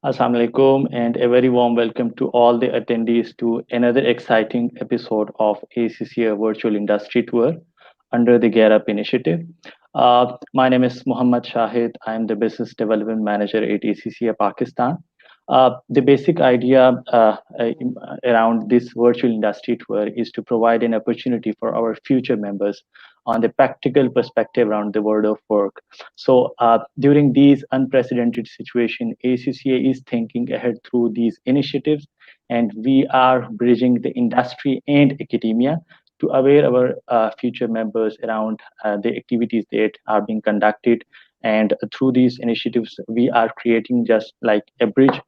Assalamu alaikum and a very warm welcome to all the attendees to another exciting episode of ACCA Virtual Industry Tour under the GearUp initiative. My name is Muhammad Shahid. I am the Business Development Manager at ACCA Pakistan. The basic idea around this virtual industry tour is to provide an opportunity for our future members on the practical perspective around the world of work. So during these unprecedented situations, ACCA is thinking ahead through these initiatives, and we are bridging the industry and academia to aware our future members around the activities that are being conducted. And through these initiatives, we are creating just like a bridge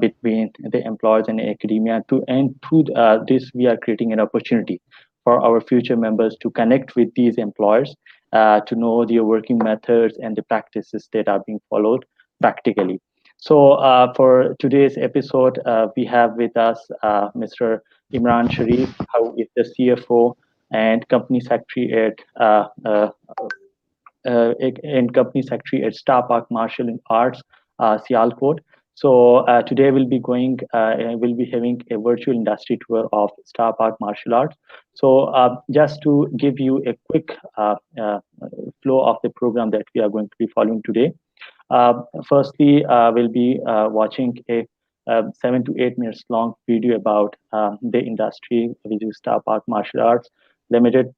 between the employers and academia and through this, we are creating an opportunity for our future members to connect with these employers, to know their working methods and the practices that are being followed practically. So for today's episode, we have with us Mr. Imran Sharif, who is the CFO and company secretary at Starpak Martial Arts, Sialkot. So today we'll be having a virtual industry tour of Starpak Martial Arts. So just to give you a quick flow of the program that we are going to be following today. Firstly, we'll be watching a 7 to 8 minutes long video about the industry, which is Starpak Martial Arts Limited.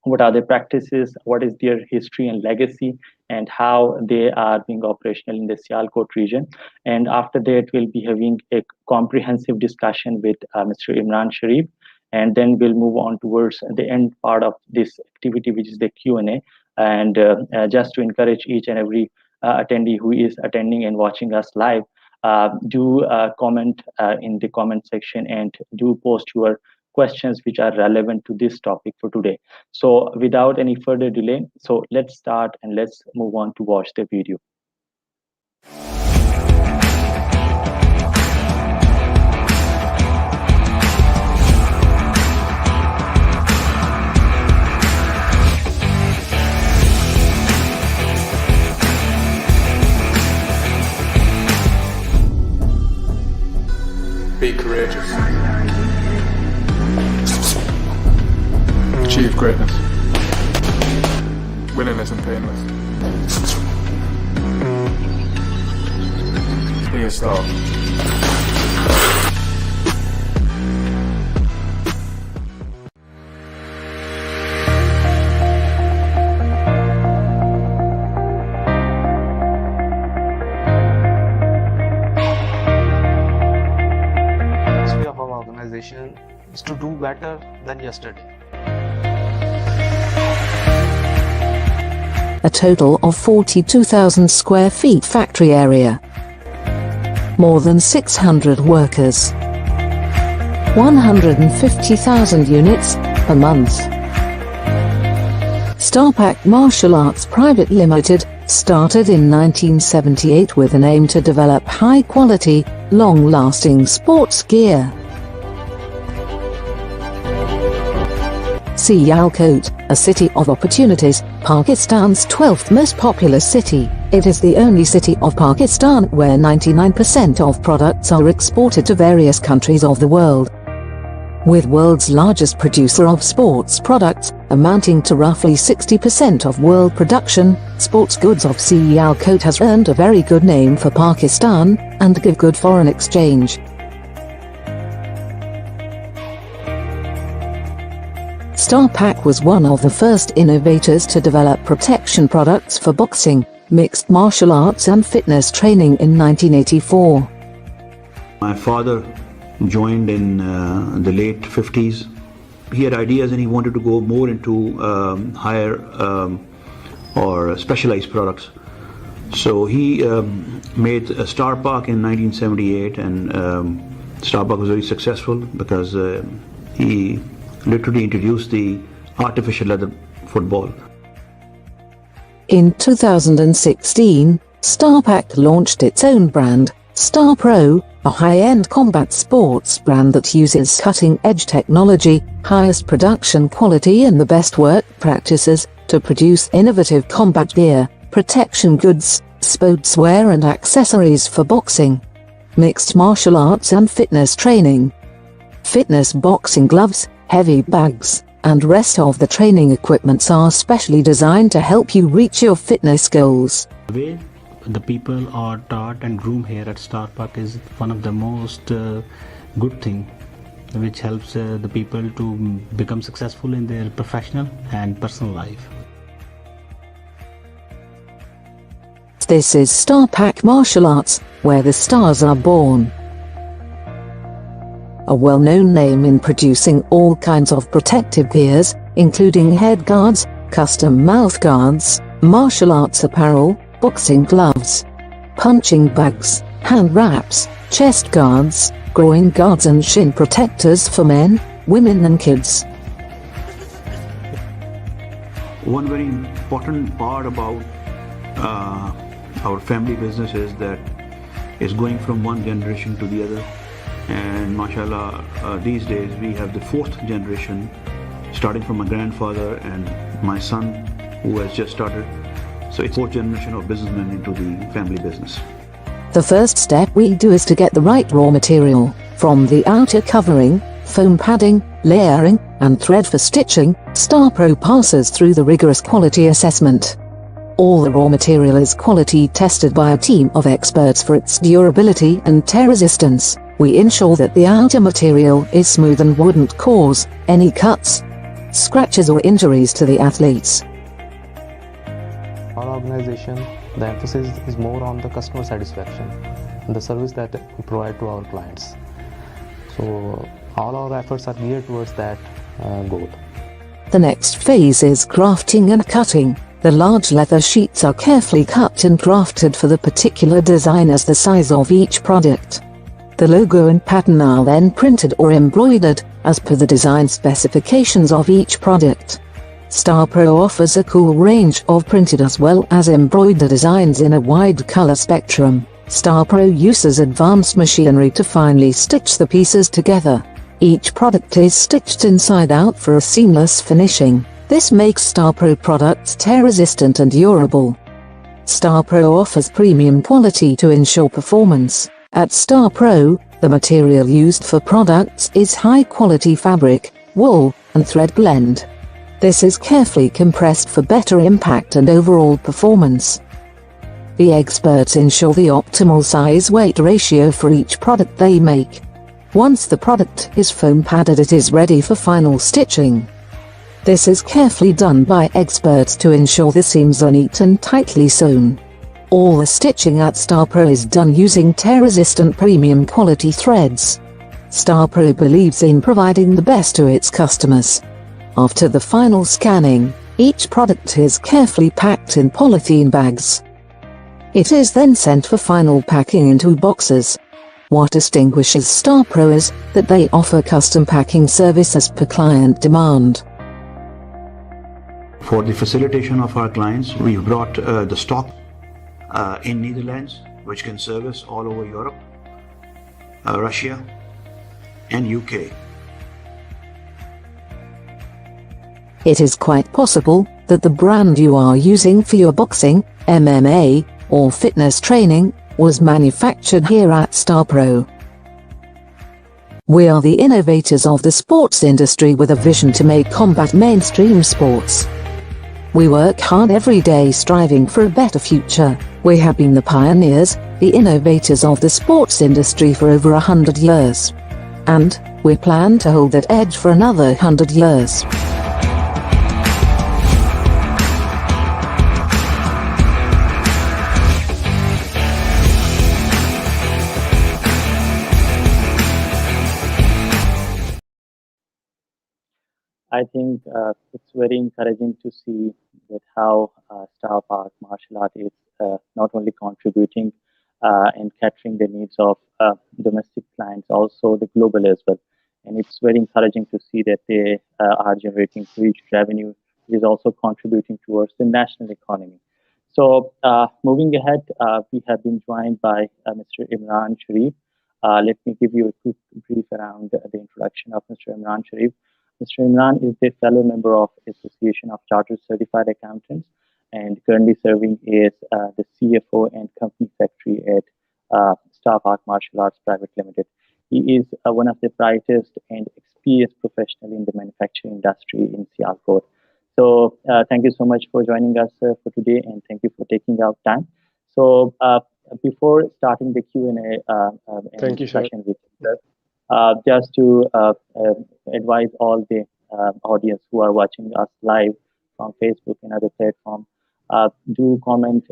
What are their practices, what is their history and legacy, and how they are being operational in the Sialkot region. And after that, we'll be having a comprehensive discussion with Mr. Imran Sharif, and then we'll move on towards the end part of this activity, which is the Q&A. And just to encourage each and every attendee who is attending and watching us live, do comment in the comment section and do post your questions which are relevant to this topic for today. So without any further delay, so let's start and let's move on to watch the video. Be courageous. Achieve greatness. Winning isn't painless. Be a star. Of our organization is to do better than yesterday. A total of 42,000 square feet factory area, more than 600 workers, 150,000 units per month. Starpak Martial Arts Private Limited started in 1978 with an aim to develop high-quality, long-lasting sports gear. Sialkot, a city of opportunities, Pakistan's 12th most populous city. It is the only city of Pakistan where 99% of products are exported to various countries of the world. With world's largest producer of sports products, amounting to roughly 60% of world production, sports goods of Sialkot has earned a very good name for Pakistan, and give good foreign exchange. Starpak was one of the first innovators to develop protection products for boxing, mixed martial arts and fitness training in 1984. My father joined in the late 50s. He had ideas and he wanted to go more into higher or specialized products. So he made Starpak in 1978, and Starpak was very successful because he literally introduced the artificial leather football. In 2016, Starpak launched its own brand, Star Pro, a high-end combat sports brand that uses cutting-edge technology, highest production quality and the best work practices to produce innovative combat gear, protection goods, sportswear and accessories for boxing. mixed martial arts and fitness training. Fitness boxing gloves, heavy bags, and rest of the training equipments are specially designed to help you reach your fitness goals. The way the people are taught and groomed here at Starpak is one of the most good thing, which helps the people to become successful in their professional and personal life. This is Starpak Martial Arts, where the stars are born. A well-known name in producing all kinds of protective gears, including head guards, custom mouth guards, martial arts apparel, boxing gloves, punching bags, hand wraps, chest guards, groin guards and shin protectors for men, women and kids. One very important part about our family business is that it's going from one generation to the other, and mashallah, these days we have the fourth generation, starting from my grandfather and my son who has just started. So it's fourth generation of businessmen into the family business. The first step we do is to get the right raw material, from the outer covering, foam padding, layering, and thread for stitching. StarPro passes through the rigorous quality assessment. All the raw material is quality tested by a team of experts for its durability and tear resistance. We ensure that the outer material is smooth and wouldn't cause any cuts, scratches or injuries to the athletes. Our organization, the emphasis is more on the customer satisfaction and the service that we provide to our clients. So all our efforts are geared towards that goal. The next phase is crafting and cutting. The large leather sheets are carefully cut and crafted for the particular design as the size of each product. The logo and pattern are then printed or embroidered, as per the design specifications of each product. StarPro offers a cool range of printed as well as embroidered designs in a wide color spectrum. StarPro uses advanced machinery to finely stitch the pieces together. Each product is stitched inside out for a seamless finishing. This makes StarPro products tear-resistant and durable. StarPro offers premium quality to ensure performance. At StarPro, the material used for products is high-quality fabric, wool, and thread blend. This is carefully compressed for better impact and overall performance. The experts ensure the optimal size-weight ratio for each product they make. Once the product is foam padded, it is ready for final stitching. This is carefully done by experts to ensure the seams are neat and tightly sewn. All the stitching at StarPro is done using tear-resistant premium quality threads. StarPro believes in providing the best to its customers. After the final scanning, each product is carefully packed in polythene bags. It is then sent for final packing into boxes. What distinguishes StarPro is that they offer custom packing service as per client demand. For the facilitation of our clients, we've brought the stock in Netherlands, which can service all over Europe, Russia, and UK. It is quite possible that the brand you are using for your boxing, MMA, or fitness training was manufactured here at StarPro. We are the innovators of the sports industry with a vision to make combat mainstream sports. We work hard every day striving for a better future. We have been the pioneers, the innovators of the sports industry for over 100 years. And we plan to hold that edge for another 100 years. I think it's very encouraging to see that how Starpak Martial Art is not only contributing and catering the needs of domestic clients, also the global as well. And it's very encouraging to see that they are generating huge revenue. It is also contributing towards the national economy. So moving ahead, we have been joined by Mr. Imran Sharif. Let me give you a quick brief around the introduction of Mr. Imran Sharif. Mr. Imran is a fellow member of Association of Chartered Certified Accountants and currently serving as the CFO and Company Secretary at Starpak Martial Arts Private Limited. He is one of the brightest and experienced professional in the manufacturing industry in Sialkot. So thank you so much for joining us for today, and thank you for taking out time. So before starting the Q&A and Thank you, Shahid. discussion with you, just to advise all the audience who are watching us live on Facebook and other platforms, do comment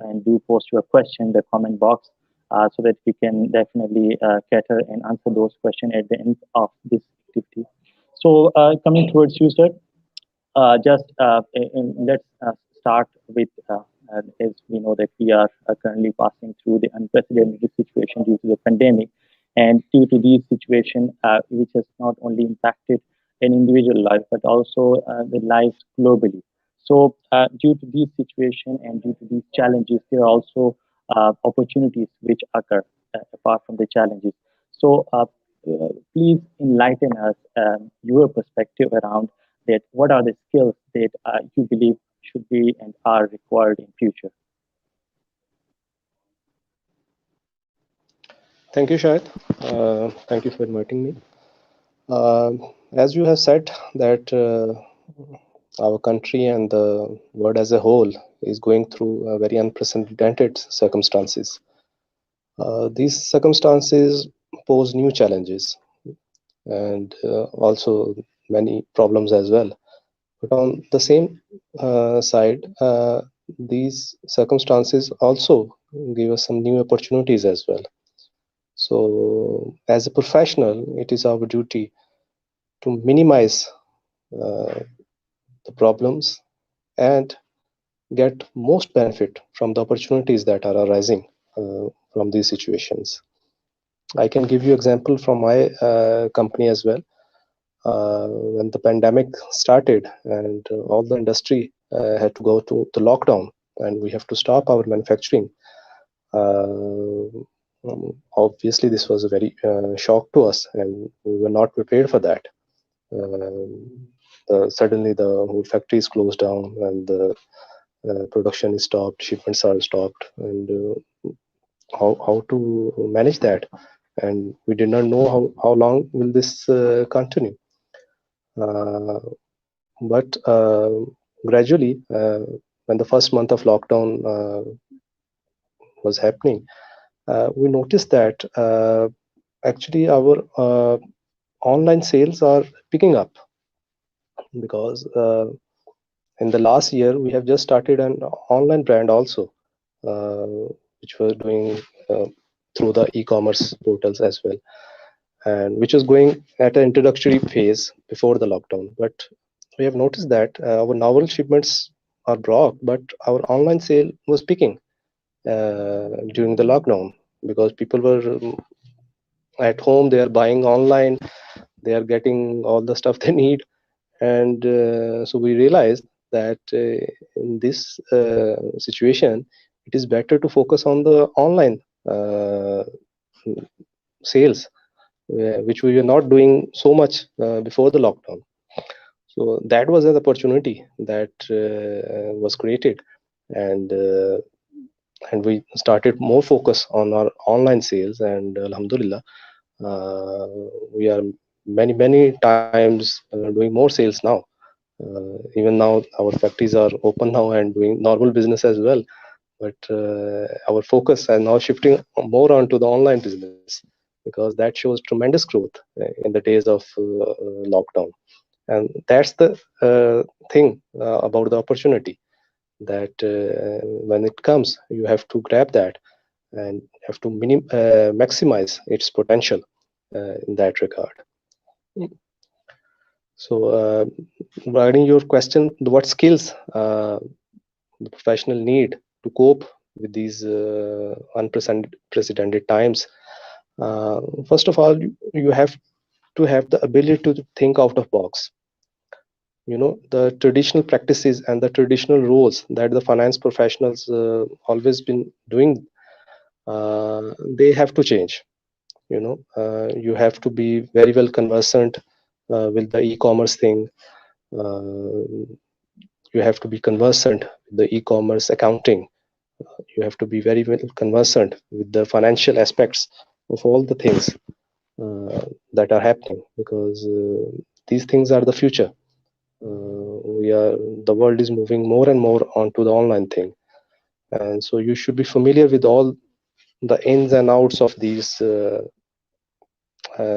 and do post your question in the comment box so that we can definitely cater and answer those questions at the end of this activity. So coming towards you, sir, let's start with, as we know that we are currently passing through the unprecedented situation due to the pandemic, and due to these situation, which has not only impacted an individual life but also the lives globally. So, due to these situation and due to these challenges, there are also opportunities which occur apart from the challenges. So, please enlighten us your perspective around that. What are the skills that you believe should be and are required in future? Thank you, Shahid. Thank you for inviting me. As you have said, that our country and the world as a whole is going through very unprecedented circumstances. These circumstances pose new challenges and also many problems as well. But on the same side, these circumstances also give us some new opportunities as well. So, as a professional, it is our duty to minimize the problems and get most benefit from the opportunities that are arising from these situations. I can give you example from my company as well. When the pandemic started and all the industry had to go to the lockdown and we have to stop our manufacturing, obviously this was a very shock to us and we were not prepared for that. Suddenly the whole factory is closed down and the production is stopped, shipments are stopped, and how to manage that, and we did not know how long will this continue. But gradually, when the first month of lockdown was happening, we noticed that actually our online sales are picking up, because in the last year we have just started an online brand also, which was doing through the e-commerce portals as well, and which was going at an introductory phase before the lockdown. But we have noticed that our novel shipments are broke, but our online sale was picking during the lockdown, because people were at home, they are buying online, they are getting all the stuff they need. And so we realized that in this situation, it is better to focus on the online sales, which we were not doing so much before the lockdown. So that was an opportunity that was created, and we started more focus on our online sales, and alhamdulillah, we are many times doing more sales now. Even now our factories are open now and doing normal business as well, but our focus is now shifting more onto the online business, because that shows tremendous growth in the days of lockdown. And that's the thing about the opportunity, that when it comes, you have to grab that and have to maximize its potential in that regard. So regarding your question, what skills the professional need to cope with these unprecedented times? First of all, you have to have the ability to think out of box. You know, the traditional practices and the traditional roles that the finance professionals always been doing, they have to change. You know, you have to be very well conversant with the e-commerce thing. You have to be conversant with the e-commerce accounting, You have to be very well conversant with the financial aspects of all the things that are happening, because these things are the future. The world is moving more and more onto the online thing, and so you should be familiar with all the ins and outs of these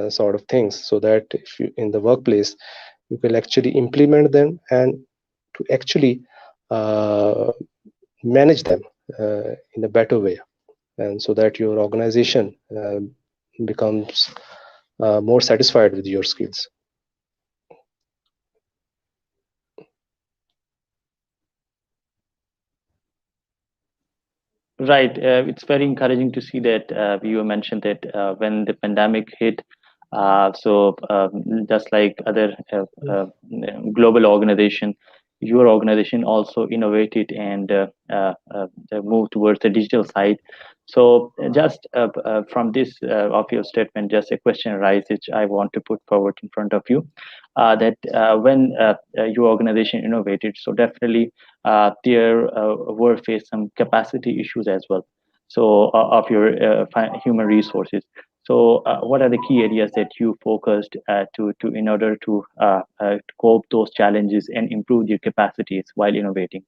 sort of things, so that if you in the workplace you can actually implement them and to actually uh, manage them in a better way, and so that your organization becomes more satisfied with your skills. Right. It's very encouraging to see that you mentioned that when the pandemic hit, just like other global organization, your organization also innovated and moved towards the digital side. So just from this of your statement, just a question arises which I want to put forward in front of you. That when your organization innovated, so definitely there were faced some capacity issues as well. So of your human resources. So what are the key areas that you focused to in order to cope those challenges and improve your capacities while innovating?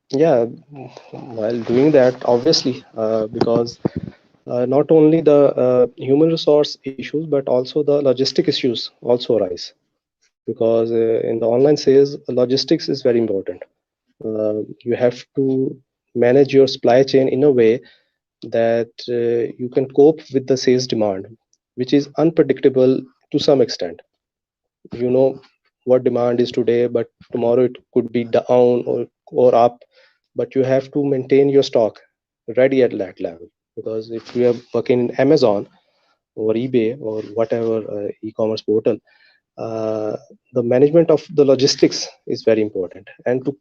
Yeah, while doing that, obviously, because not only the human resource issues, but also the logistic issues also arise, because in the online sales, logistics is very important. You have to manage your supply chain in a way that you can cope with the sales demand, which is unpredictable to some extent. You know what demand is today, but tomorrow it could be down or up, but you have to maintain your stock ready at that level, because if you are working in Amazon or eBay or whatever e-commerce portal, uh, the management of the logistics is very important, and to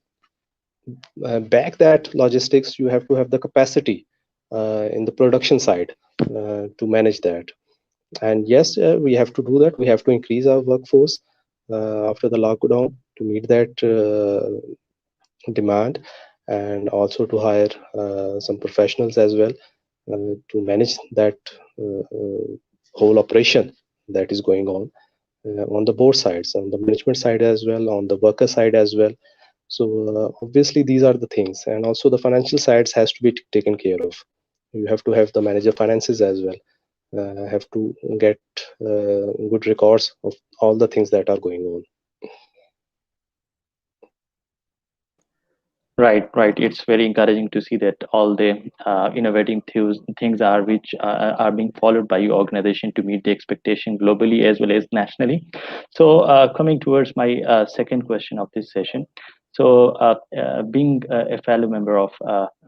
back that logistics you have to have the capacity in the production side to manage that. And yes, we have to do that. We have to increase our workforce after the lockdown to meet that demand, and also to hire some professionals as well to manage that whole operation that is going on the both sides, on the management side as well, on the worker side as well. So obviously these are the things, and also the financial sides has to be taken care of. You have to have the manager finances as well, have to get good records of all the things that are going on. Right, right. It's very encouraging to see that all the innovating things are which are being followed by your organization to meet the expectation globally as well as nationally. So, coming towards my second question of this session. So, being a fellow member of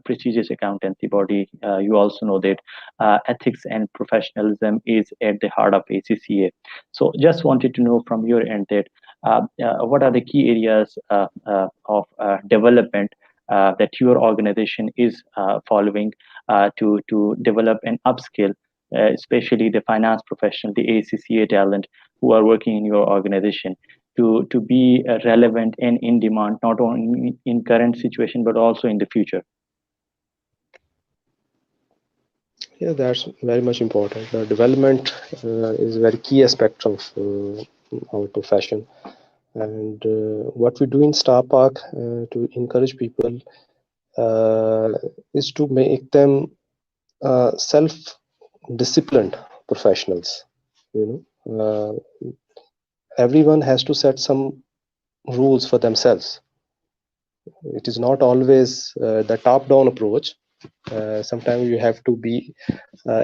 prestigious accountancy body, you also know that ethics and professionalism is at the heart of ACCA. So, just wanted to know from your end that what are the key areas of development that your organization is following to develop and upskill, especially the finance professional, the ACCA talent who are working in your organization to be relevant and in demand, not only in current situation but also in the future. Yeah, that's very much important. The development is a very key aspect of our profession, and what we do in Starpak to encourage people uh, is to make them self-disciplined professionals. You know, everyone has to set some rules for themselves. It is not always the top-down approach. Sometimes you have to be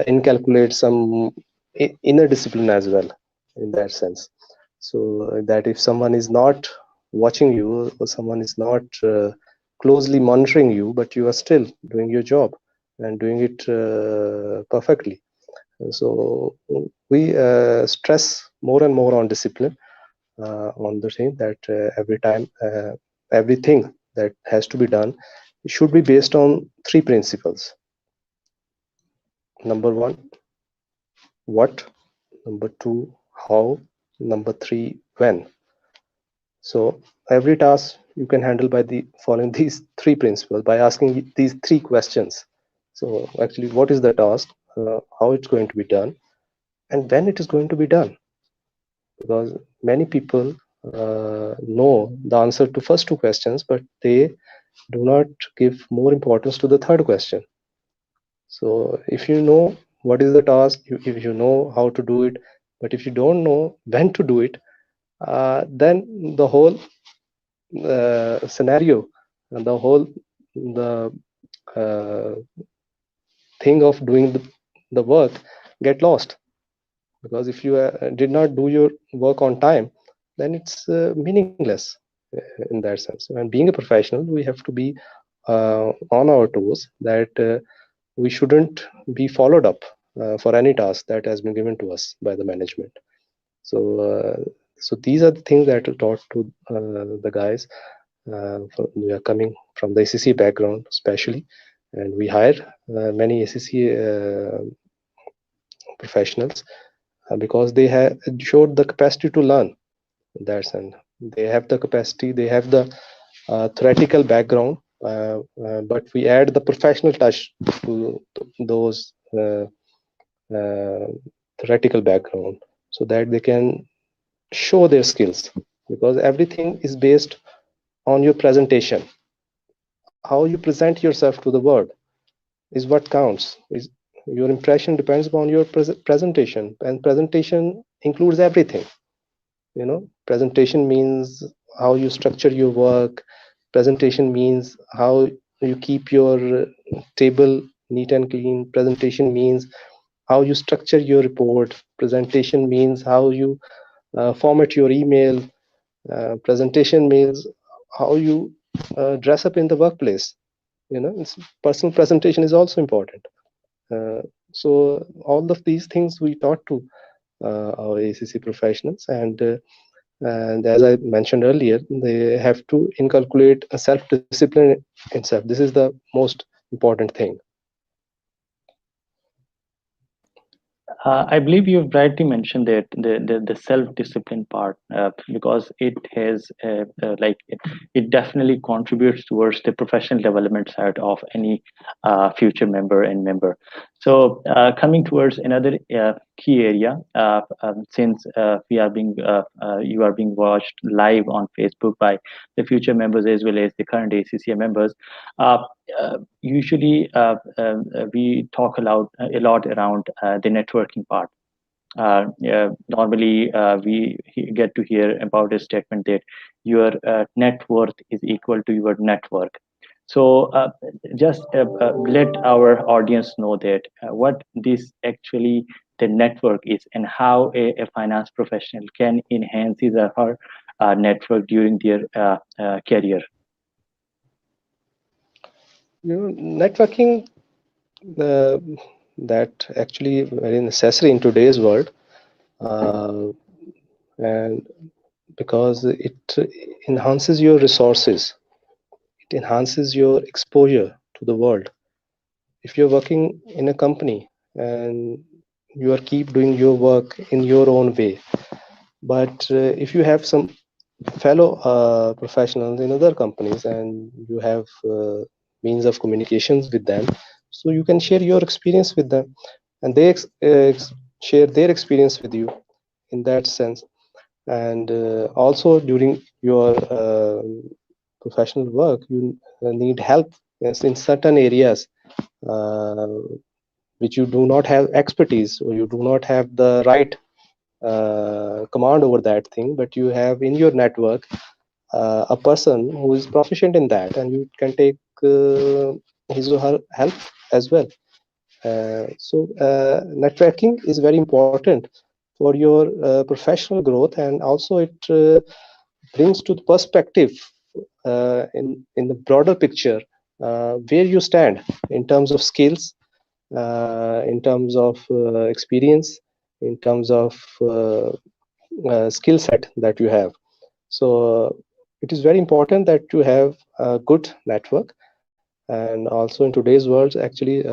inculcate some inner discipline as well in that sense, so that if someone is not watching you or someone is not closely monitoring you, but you are still doing your job and doing it perfectly. So we stress more and more on discipline, on the thing that every time everything that has to be done should be based on three principles. Number one, what. Number two, how. Number three, when. So every task you can handle by the following these three principles, by asking these three questions. So actually, what is the task, how it's going to be done, and when it is going to be done? Because many people know the answer to first two questions, but they do not give more importance to the third question. So if you know what is the task, if you know how to do it, but if you don't know when to do it, then the whole scenario and the uh, thing of doing the work get lost. Because if you did not do your work on time, then it's meaningless in that sense. And being a professional, we have to be on our toes, that we shouldn't be followed up for any task that has been given to us by the management. So these are the things that are taught to the guys. We are coming from the ACC background, especially, and we hire many ACC professionals because they have showed the capacity to learn. That's and they have the capacity, they have the theoretical background, but we add the professional touch to those theoretical background, so that they can show their skills, because everything is based on your presentation. How you present yourself to the world is what counts. Is your impression depends upon your presentation, and presentation includes everything. Presentation means how you structure your work. Presentation means how you keep your table neat and clean. Presentation means how you structure your report. Presentation means how you format your email. Presentation means how you dress up in the workplace. Personal presentation is also important. So all of these things we taught to our ACC professionals, and as I mentioned earlier, they have to inculcate a self-discipline in self. This is the most important thing. I believe you've rightly mentioned that the self-discipline part, because it has it definitely contributes towards the professional development side of any future member and member. So coming towards another key area, since we are being you are being watched live on Facebook by the future members as well as the current ACCA members. Usually we talk a lot around the networking part. Normally we get to hear about a statement that your net worth is equal to your network. So just let our audience know that what this actually the network is, and how a finance professional can enhance his or her network during their career. Networking, uh, that actually very necessary in today's world, and because it enhances your resources, it enhances your exposure to the world. If you're working in a company and you are keep doing your work in your own way, but if you have some fellow professionals in other companies and you have means of communications with them, so you can share your experience with them, and they share their experience with you in that sense. And also during your professional work, you need help in certain areas uh, which you do not have expertise, or you do not have the right command over that thing, but you have in your network a person who is proficient in that, and you can take his or her help as well. So networking is very important for your professional growth, and also it brings to the perspective in the broader picture where you stand in terms of skills, in terms of experience, in terms of skill set that you have. So it is very important that you have a good network. And also in today's world, actually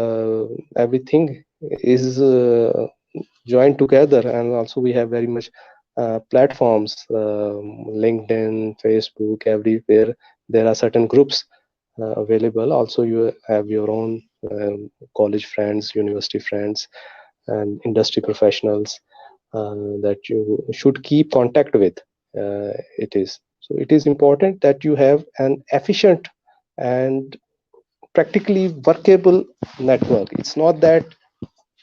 everything is joined together, and also we have very much platforms, LinkedIn, Facebook, everywhere there are certain groups available. Also, you have your own college friends, university friends, and industry professionals that you should keep contact with. It is important that you have an efficient and practically workable network. It's not that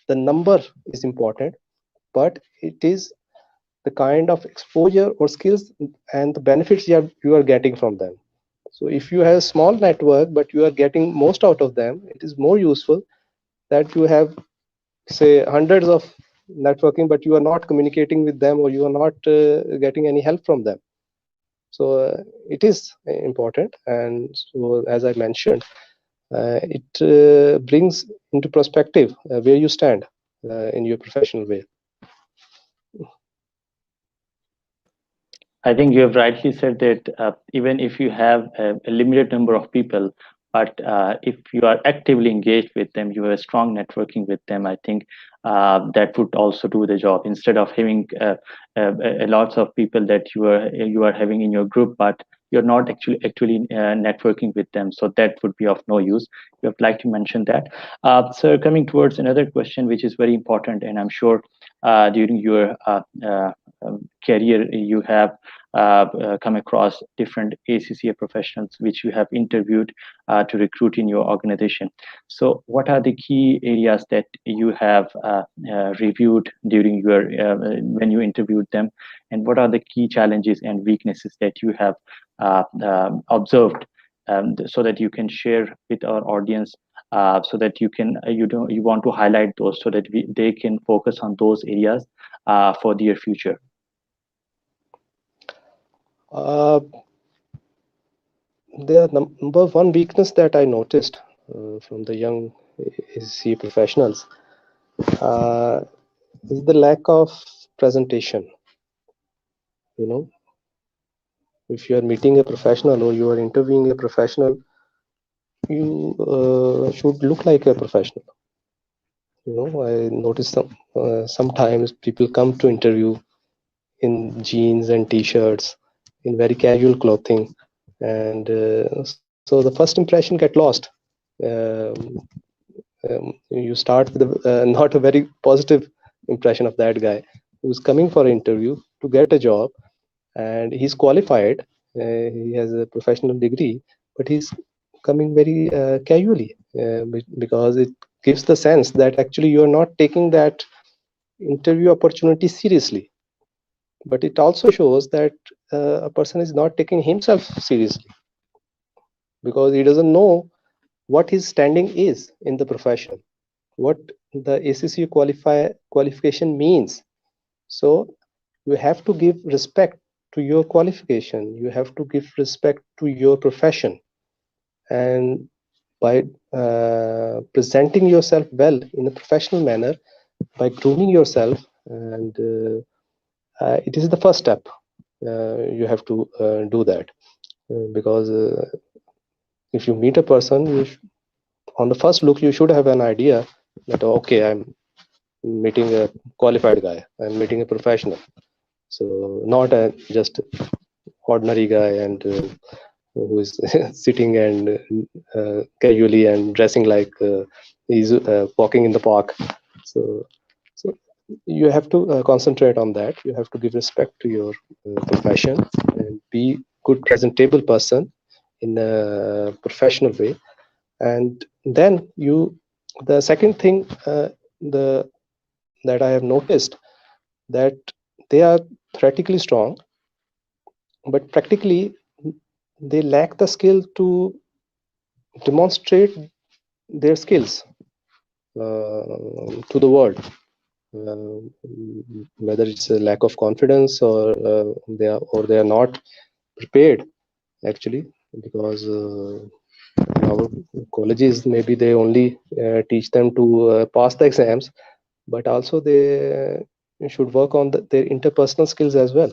the number is important, but it is the kind of exposure or skills and the benefits you are getting from them. So if you have a small network but you are getting most out of them, it is more useful that you have, say, hundreds of networking but you are not communicating with them, or you are not getting any help from them. So it is important. And so, as I mentioned, it brings into perspective where you stand in your professional way. I think you have rightly said that even if you have a limited number of people, but if you are actively engaged with them, you have a strong networking with them. I think that would also do the job, instead of having lots of people that you are having in your group, but you're not actually networking with them. So that would be of no use. You have like to mention that. So coming towards another question, which is very important, and I'm sure during your career you have come across different ACCA professionals which you have interviewed to recruit in your organization. So what are the key areas that you have reviewed during your when you interviewed them, and what are the key challenges and weaknesses that you have observed, so that you can share with our audience, so that you want to highlight those, so that they can focus on those areas for their future. The number one weakness that I noticed from the young ACCA professionals is the lack of presentation. You know, if you are meeting a professional or you are interviewing a professional, you should look like a professional. You know, I noticed sometimes people come to interview in jeans and t-shirts, in very casual clothing, and so the first impression get lost. Um, you start with not a very positive impression of that guy who's coming for an interview to get a job, and he's qualified. He has a professional degree, but he's coming very casually because it gives the sense that actually you are not taking that interview opportunity seriously. But it also shows that a person is not taking himself seriously, because he doesn't know what his standing is in the profession, what the ACCA qualification means. So you have to give respect to your qualification, you have to give respect to your profession, and by presenting yourself well in a professional manner, by grooming yourself, and it is the first step. You have to do that, because if you meet a person, on the first look you should have an idea that, okay, I'm meeting a qualified guy, I'm meeting a professional, so not a just ordinary guy and who is sitting and casually and dressing like he's walking in the park. So you have to concentrate on that. You have to give respect to your profession and be good presentable person in a professional way. And then the second thing that I have noticed, that they are theoretically strong, but practically they lack the skill to demonstrate their skills to the world. Whether it's a lack of confidence, or they are not prepared actually, because our colleges, maybe they only teach them to pass the exams, but also they should work on their interpersonal skills as well,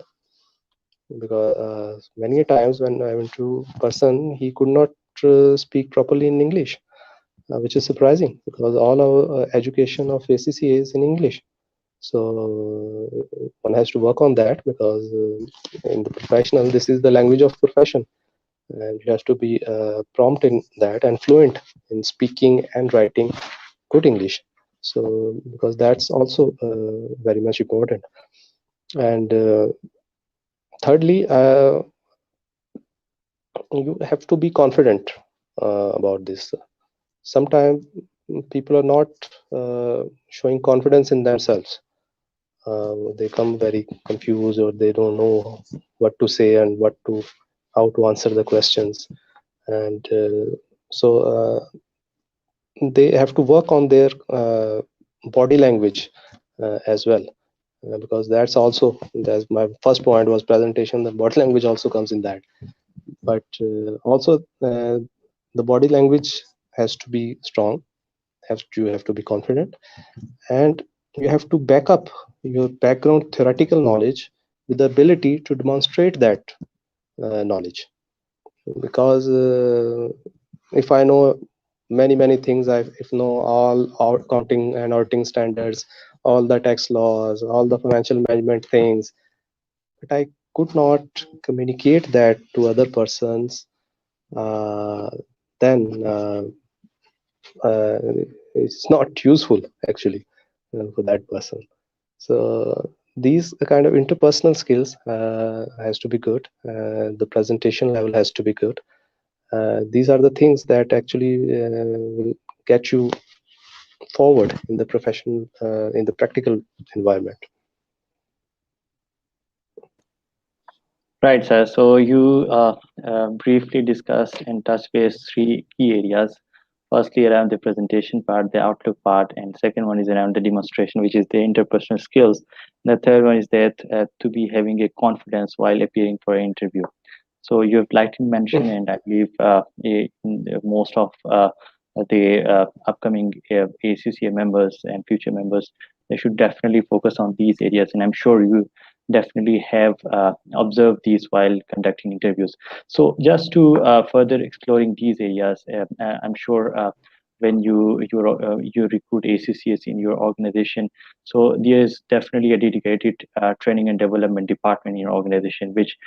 because many times when I went to person, he could not speak properly in English, which is surprising, because all our education of ACCA is in English. So one has to work on that, because in the professional, this is the language of profession, and you have to be prompt in that and fluent in speaking and writing good English. So because that's also very much important. And thirdly, you have to be confident about this. Sometimes people are not showing confidence in themselves. They come very confused, or they don't know what to say and how to answer the questions. And so they have to work on their body language as well, because that's also, that's my first point was presentation. The body language also comes in that, but also the body language has to be strong. You have to be confident, and you have to back up your background theoretical knowledge with the ability to demonstrate that knowledge. Because if I know many things, I if know all our accounting and auditing standards, all the tax laws, all the financial management things, but I could not communicate that to other persons, uh, then uh, it's not useful actually for that person. So these kind of interpersonal skills has to be good. The presentation level has to be good. These are the things that actually will get you forward in the profession, in the practical environment. Right, sir. So you briefly discussed and touched base three key areas. Firstly, around the presentation part, the outlook part, and second one is around the demonstration, which is the interpersonal skills. The third one is that to be having a confidence while appearing for an interview. So you've likely mentioned, and I believe most of the upcoming ACCA members and future members, they should definitely focus on these areas. And I'm sure you definitely have observed these while conducting interviews. So just to further exploring these areas, I'm sure when you recruit ACCS in your organization, so there is definitely a dedicated training and development department in your organization, which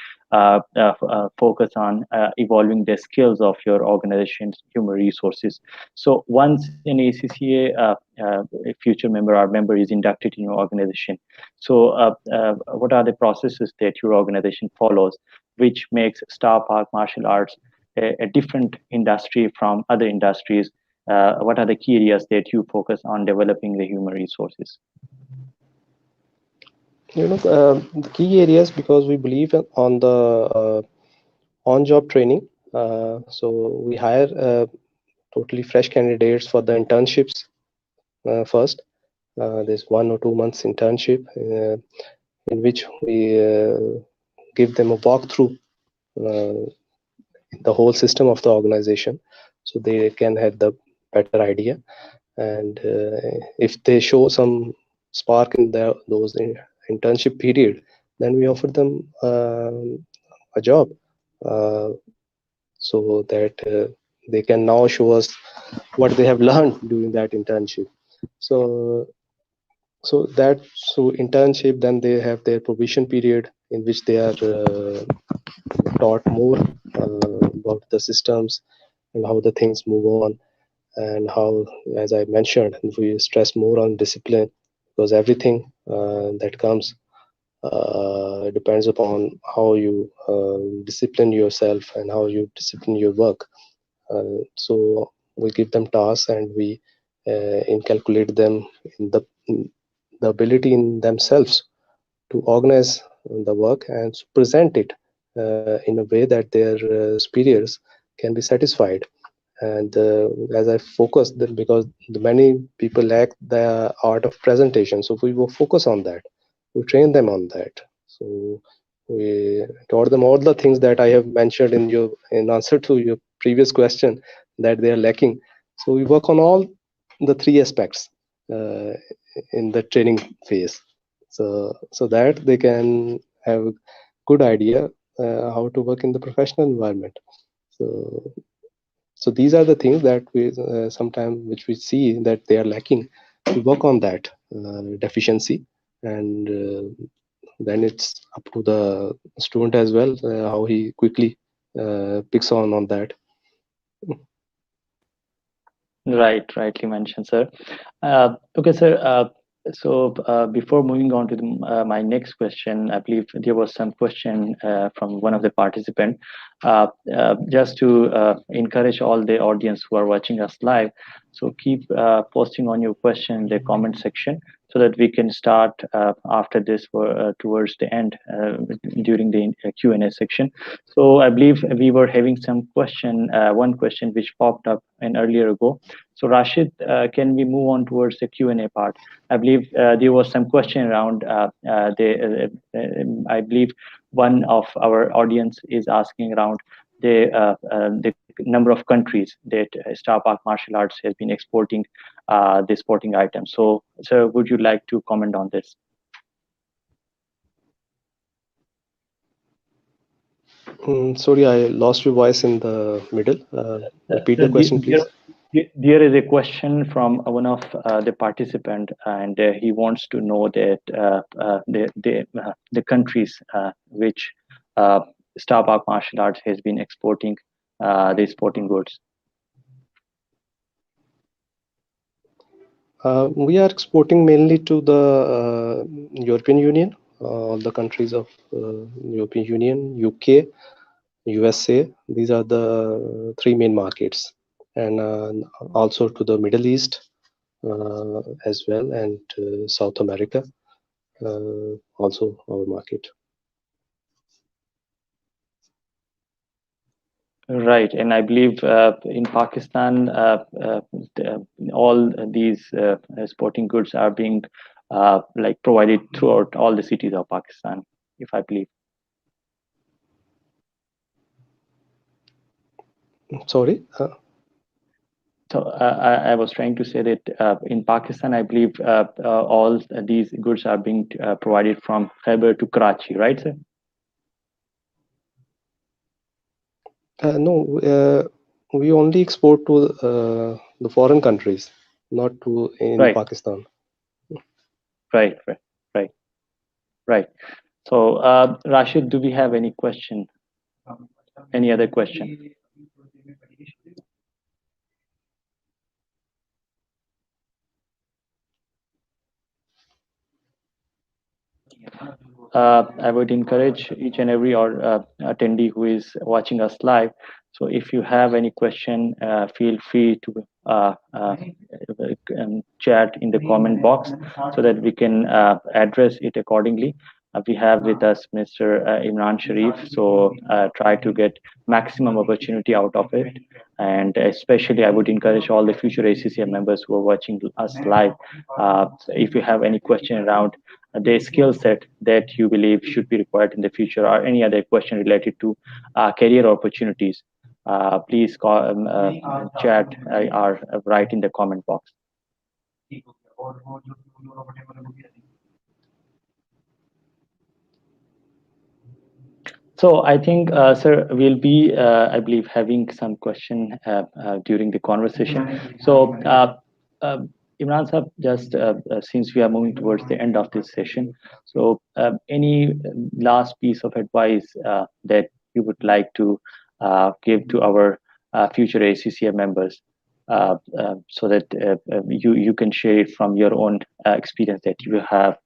focus on evolving the skills of your organization's human resources. So once an ACCA a future member or member is inducted in your organization, so what are the processes that your organization follows, which makes Starpak Martial Arts a different industry from other industries? What are the key areas that you focus on developing the human resources? The key areas, because we believe on the on-job training. So we hire totally fresh candidates for the internships first. There's 1 or 2 months internship in which we give them a walkthrough the whole system of the organization, so they can have the better idea. And if they show some spark in those internship period, then we offer them a job, uh, so that they can now show us what they have learned during that internship. So so internship, then they have their probation period in which they are taught more about the systems and how the things move on, and how, as I mentioned, we stress more on discipline, because everything that comes depends upon how you discipline yourself and how you discipline your work. So we give them tasks, and we inculcate them in the ability in themselves to organize the work and to present it in a way that their superiors can be satisfied. And as I focus, because the many people lack the art of presentation, so we will focus on that. We train them on that. So we taught them all the things that I have mentioned in answer to your previous question that they are lacking. So we work on all the three aspects uh, in the training phase, so that they can have a good idea how to work in the professional environment. So these are the things that we sometimes which we see that they are lacking. We work on that deficiency, and then it's up to the student as well how he quickly picks on that. Right, rightly mentioned, sir. Okay, sir. So before moving on to my next question, I believe there was some question from one of the participants. Just to encourage all the audience who are watching us live, so keep posting on your question in the comment section so that we can start after this towards the end during the Q&A section. So I believe we were having some question, one question which popped up an earlier ago. So Rashid, can we move on towards the Q&A part? I believe there was some question around I believe one of our audience is asking around the number of countries that Starpak Martial Arts has been exporting the sporting items. So, sir, would you like to comment on this? Sorry, I lost your voice in the middle. Repeat the question, please. There is a question from one of the participant, and he wants to know that the countries which Starpak Martial Arts has been exporting the sporting goods. We are exporting mainly to the European Union, all the countries of European Union, UK, USA. These are the three main markets, and also to the Middle East as well, and South America, also our market. Right, and I believe in Pakistan, all these sporting goods are being like provided throughout all the cities of Pakistan, if I believe. Sorry. So I was trying to say that in Pakistan, I believe all these goods are being provided from Khyber to Karachi, right, sir? No, we only export to the foreign countries, not to in Pakistan. Right. So, Rashid, do we have any question? Any other question? I would encourage each and every attendee who is watching us live. So if you have any question, feel free to chat in the comment box so that we can address it accordingly. We have with us Mr. Imran Sharif, so try to get maximum opportunity out of it. And especially, I would encourage all the future ACCM members who are watching us live. If you have any question around the skill set that you believe should be required in the future, or any other question related to career opportunities, please chat or write in the comment box. So I think, sir, we'll be, I believe, having some question during the conversation. So Imran sir, just since we are moving towards the end of this session, so any last piece of advice that you would like to give to our future ACCM members so that you can share it from your own experience that you have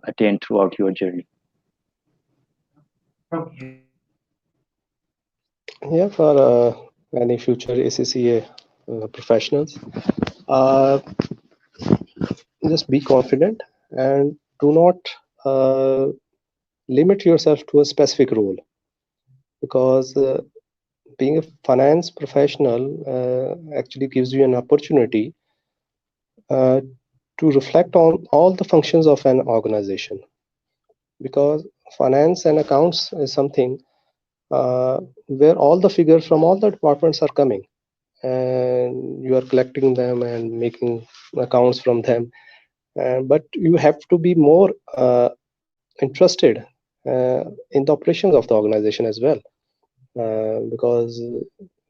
attained throughout your journey? Yeah, for any future ACCA professionals, just be confident and do not limit yourself to a specific role, because being a finance professional actually gives you an opportunity to reflect on all the functions of an organization, because finance and accounts is something where all the figures from all the departments are coming, and you are collecting them and making accounts from them. But you have to be more interested in the operations of the organization as well, because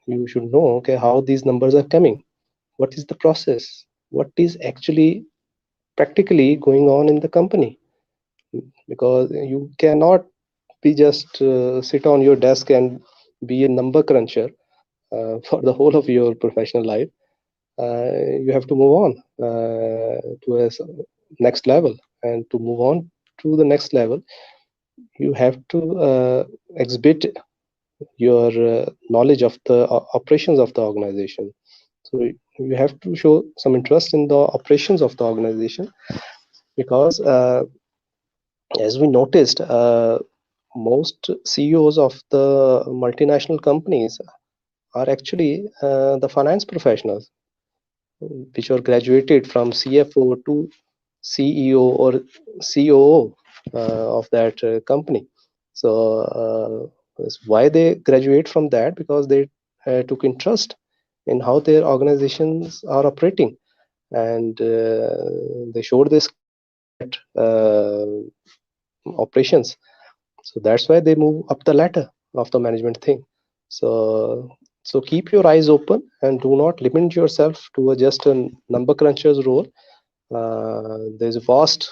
you should know, okay, how these numbers are coming, what is the process, what is actually practically going on in the company. because you cannot be just sit on your desk and be a number cruncher for the whole of your professional life. You have to move on to a next level, and to move on to the next level, you have to exhibit your knowledge of the operations of the organization. So you have to show some interest in the operations of the organization, because as we noticed, most CEOs of the multinational companies are actually the finance professionals, which were graduated from CFO to CEO or COO of that company. So why they graduate from that? Because they took interest in how their organizations are operating, and they showed their skills in that operations. So that's why they move up the ladder of the management thing. So keep your eyes open and do not limit yourself to just a number cruncher's role. There's a vast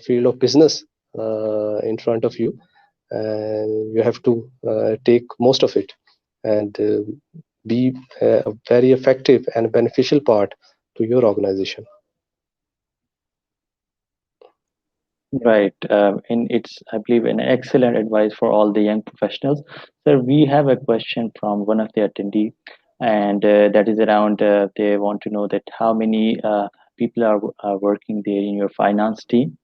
field of business in front of you, and you have to take most of it, and be a very effective and beneficial part to your organization. Right. And it's, I believe, an excellent advice for all the young professionals. Sir, we have a question from one of the attendees, and that is around, they want to know that how many people are working there in your finance team,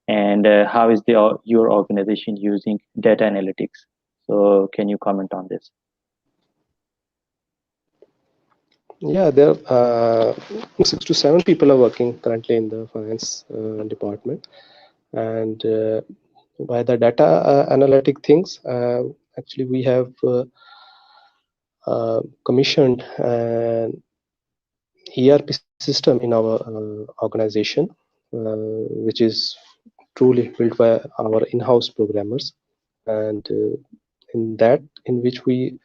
and how is your organization using data analytics? So, can you comment on this? Yeah, there are 6 to 7 people are working currently in the finance department, and by the data analytic things, actually we have commissioned an ERP system in our organization, which is truly built by our in-house programmers, and in which we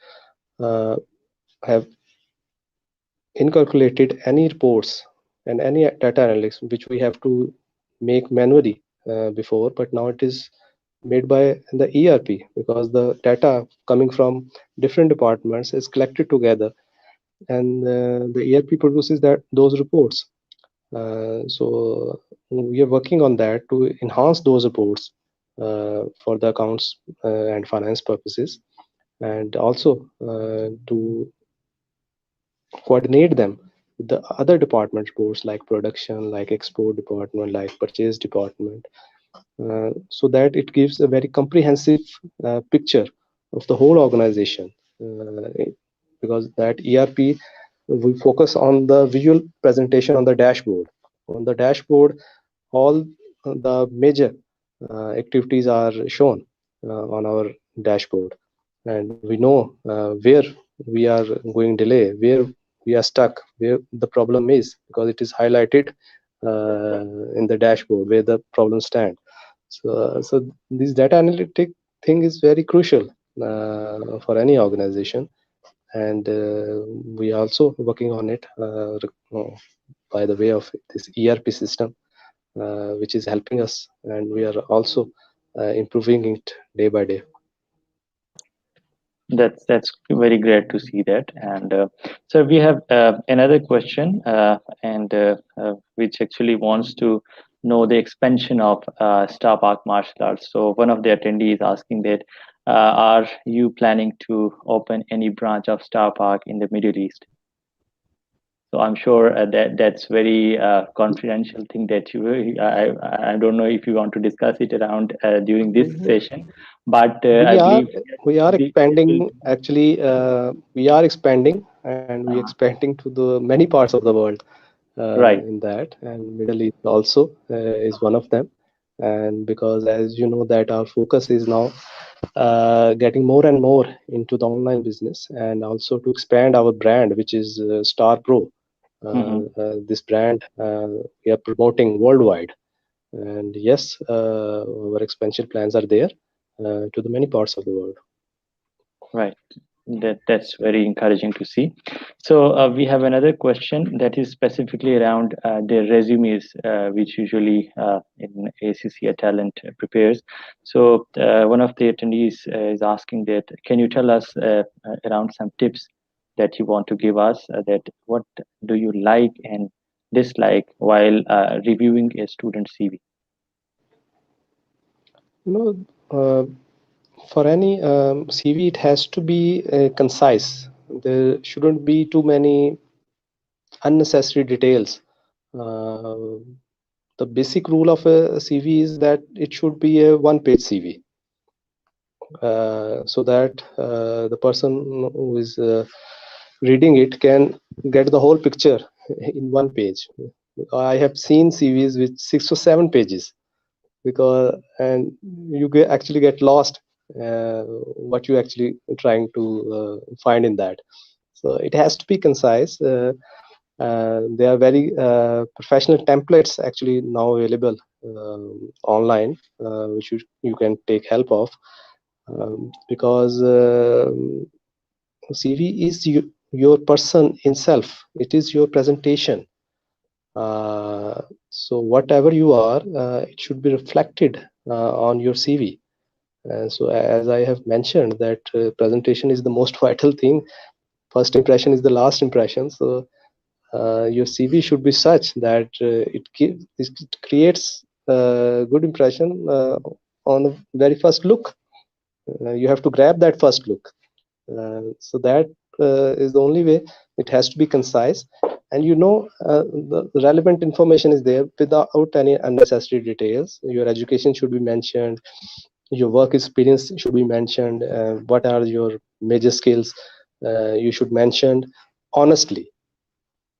have incalculated any reports and any data analytics which we have to make manually before, but now it is made by the ERP, because the data coming from different departments is collected together, and the ERP produces those reports. So we are working on that to enhance those reports for the accounts and finance purposes, and also to coordinate them with the other department reports, like production, like export department, like purchase department, so that it gives a very comprehensive picture of the whole organization. Because that ERP will focus on the visual presentation on the dashboard. On the dashboard, all the major activities are shown on our dashboard, and we know where we are going delay, where we are stuck, where the problem is, because it is highlighted in the dashboard where the problems stand. So this data analytic thing is very crucial for any organization, and we are also working on it by the way of this ERP system, which is helping us, and we are also improving it day by day. That's very great to see that. And so we have another question, and which actually wants to know the expansion of Starpak Martial Arts. So one of the attendees is asking that, are you planning to open any branch of Starpak in the Middle East? So I'm sure that's very confidential thing that I don't know if you want to discuss it around during this session, but I believe we are the- expanding. Actually, we are expanding, and we expanding to the many parts of the world Right. in that, and Middle East also is one of them. And because, as you know, that our focus is now getting more and more into the online business, and also to expand our brand, which is Star Pro. This brand we are promoting worldwide, and yes, our expansion plans are there to the many parts of the world. Right. That's very encouraging to see. So we have another question that is specifically around the resumes, which usually in ACCA Talent prepares. So one of the attendees is asking that, can you tell us around some tips that you want to give us, that what do you like and dislike while reviewing a student CV? No, for any CV, it has to be concise. There shouldn't be too many unnecessary details. The basic rule of a CV is that it should be a one-page CV, so that the person who is reading it can get the whole picture in one page. I have seen CVs with 6 or 7 pages, because and you actually get lost what you actually trying to find in that. So it has to be concise. There are very professional templates actually now available online, which you can take help of, because CV is your person himself. It is your presentation. So whatever you are, it should be reflected on your CV. So as I have mentioned, that presentation is the most vital thing. First impression is the last impression. So your CV should be such that it creates a good impression on the very first look. You have to grab that first look. So that is the only way. It has to be concise, and the relevant information is there without any unnecessary details. Your education should be mentioned, your work experience should be mentioned, what are your major skills, you should mention honestly,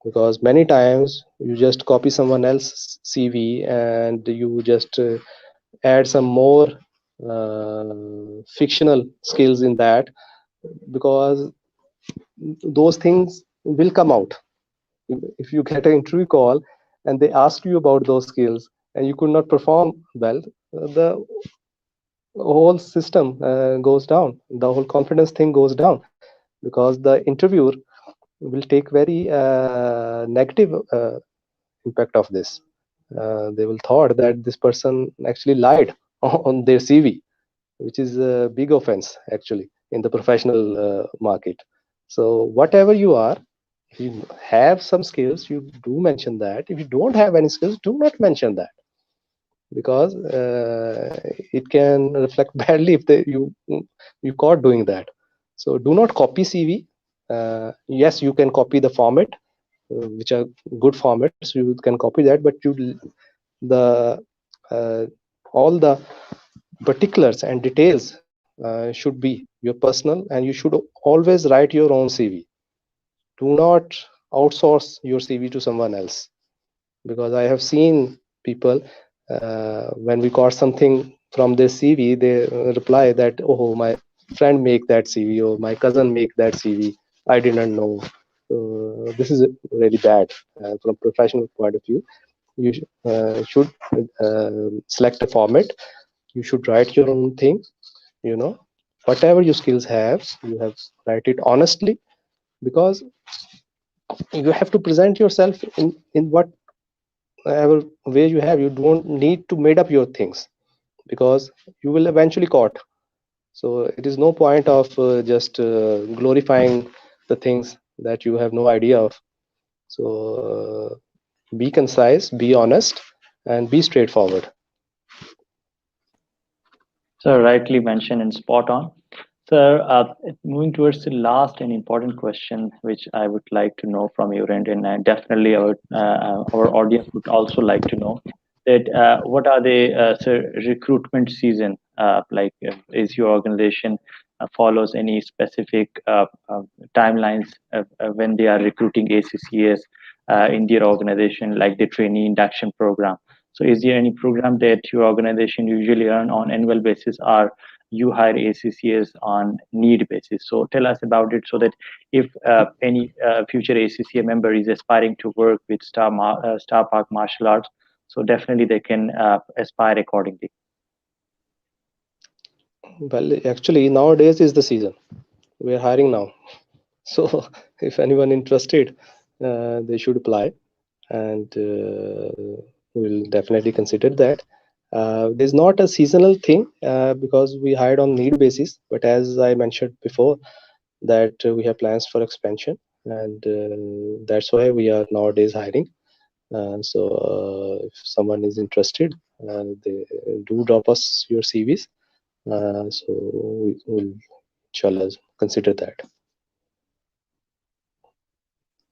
because many times you just copy someone else's CV and you just add some more fictional skills in that, because those things will come out. If you get an interview call and they ask you about those skills and you could not perform well, the whole system goes down, the whole confidence thing goes down, because the interviewer will take very negative impact of this. They will thought that this person actually lied on their CV, which is a big offense actually in the professional market. So whatever you are, if you have some skills, you do mention that. If you don't have any skills, do not mention that, because it can reflect badly if you caught doing that. So do not copy CV. Yes, you can copy the format, which are good formats. You can copy that, but the uh, all the particulars and details should be your personal, and you should always write your own CV. Do not outsource your CV to someone else, because I have seen people, when we got something from their CV, they reply that, oh, my friend make that CV, or my cousin make that CV, I didn't know. This is really bad from professional point of view. You should select a format. You should write your own thing. Whatever your skills have, you have write it honestly, because you have to present yourself in whatever way you have. You don't need to made up your things, because you will eventually caught. So it is no point of just glorifying the things that you have no idea of. So be concise, be honest, and be straightforward. So rightly mentioned and spot on. So, moving towards the last and important question, which I would like to know from your end, and definitely our audience would also like to know that what are the recruitment season like? Is your organization follows any specific timelines when they are recruiting ACCS in their organization, like the trainee induction program? So, is there any program that your organization usually run on annual basis, or you hire ACCS on need basis? So tell us about it, so that if any future ACCA member is aspiring to work with Starpak Martial Arts, so definitely they can aspire accordingly. Well, actually, nowadays is the season. we're hiring now. So if anyone interested, they should apply, and we'll definitely consider that. There's not a seasonal thing because we hired on need basis, but as I mentioned before, that we have plans for expansion, and that's why we are nowadays hiring. So if someone is interested, they do drop us your CVs. So we will inshallah consider that.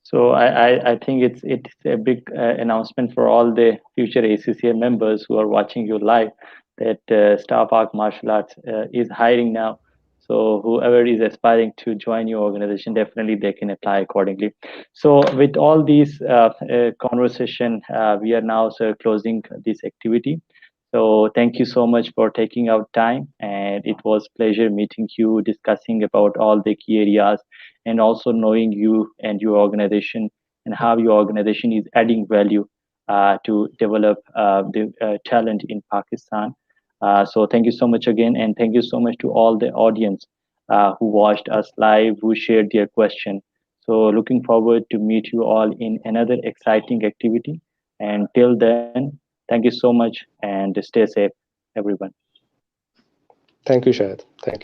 So I think it's a big announcement for all the future ACCA members who are watching you live that Starpak Martial Arts is hiring now. So whoever is aspiring to join your organization, definitely they can apply accordingly. So with all these conversation, we are now closing this activity. So thank you so much for taking out time, and it was pleasure meeting you, discussing about all the key areas, and also knowing you and your organization and how your organization is adding value to develop the talent in Pakistan. So thank you so much again, and thank you so much to all the audience who watched us live, who shared their question. So looking forward to meet you all in another exciting activity. And till then, thank you so much and stay safe, everyone. Thank you, Shahid. Thank you.